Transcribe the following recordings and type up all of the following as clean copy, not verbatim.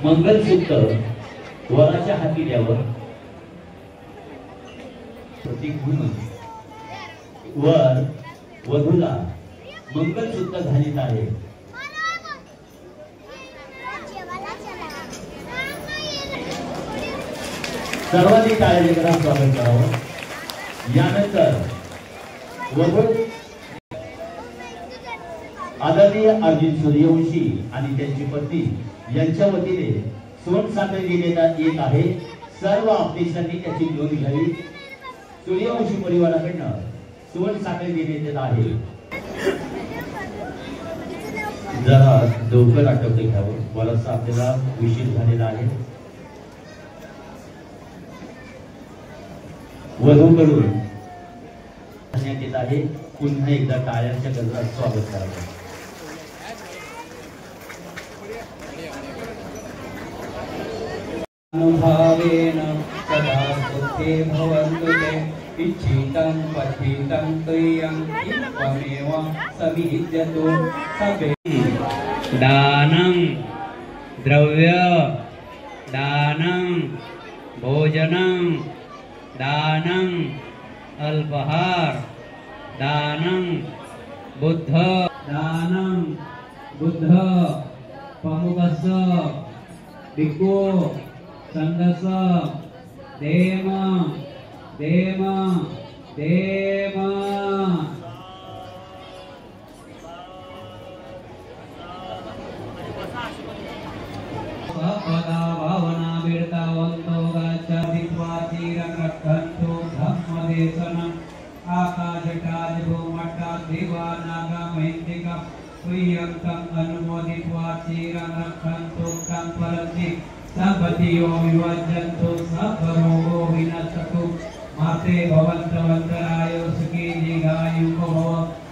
मंगलसूत्र वराच्या हाती द्यावं प्रतीक म्हणून वर वधूला मंगलसूत्र घालीत आहे. सर्वांनी टाळ्या करा स्वागत करावं. यानंतर वधू आदरणीय अर्जुन सूर्यवंशी आणि त्यांची पत्नी यांच्या वतीने सुवर्ण साखळी देण्यात येत आहे. सर्व आपलेशांनी त्याची नोंद घ्यावी. सूर्यवंशी परिवाराकडनं सुवर्ण साखळी देण्यात येत आहे. जरा लवकर आटोपते घ्यावं, बराचसा आपल्याला उशीर झालेला आहे. वधूकडून करण्यात येत आहे. पुन्हा एकदा टाळ्यांच्या गजरात स्वागत करावं. अनुभावेन सदा सुखे भवन्तु ते इच्छितं पठितं तुयं त्वमेव सविद्यतु सबे. दानं द्रव्य दानं भोजनं दानं अल्पहार दानं बुद्ध दानं बुद्ध पमुखस भिक्खु संघस देम देम देम. सपदा भावना वीरतावंतो गच्छादित्वा चिरं रक्षन्तु धम्मदेशनम् आकाशकाज भूमट्टात् देवानागमैन्तिकं प्रियन्तम् अनुमोदित्वा चिरं रक्षन्तु तं परन्ति सबतियो विवज्जन्तु सबरोगो विनश्यतु माते भवन्तवन्तरायो सुखी दीर्घायु भव.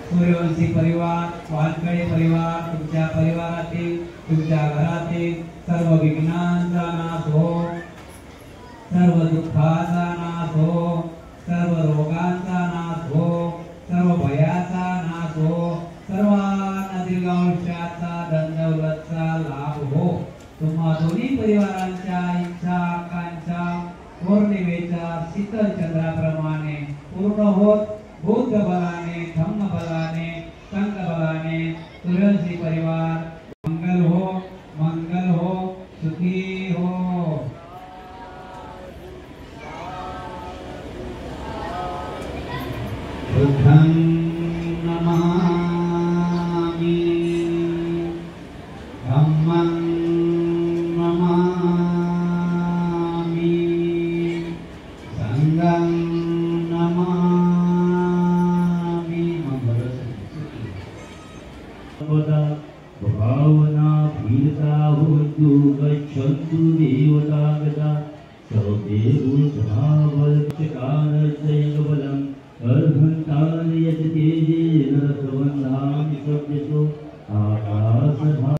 सूर्यवंशी परिवार वानकडे परिवार तुमच्या परिवारातील तुमच्या घरातील सर्व विघ्नांचा नाश हो, सर्व दुःखाचा नाश हो, सर्व रोगांचा नाश हो, सर्व भयाचा नाश हो, सर्वांना दीर्घायुष्याचा धनदौलतचा लाभ हो. तुम्हा दोन्ही परिवारांच्या इच्छा आकांक्षा पौर्णिमेच्या शीतल चंद्राप्रमाणे पूर्ण होत बुद्ध बलाने धम्म बलाने संघ बलाने तुळसी परिवार मंगल हो सुखी हो। बुद्धं नमामि धम्मं नमामि संघं नमामि। भावना भीता भवन्तु गच्छन्तु देवतागता सर्वदेवतावल्चकारजयबलम् अर्हन्तानि यत् तेजेन रसवन्धानि सव्यसो आकाशभा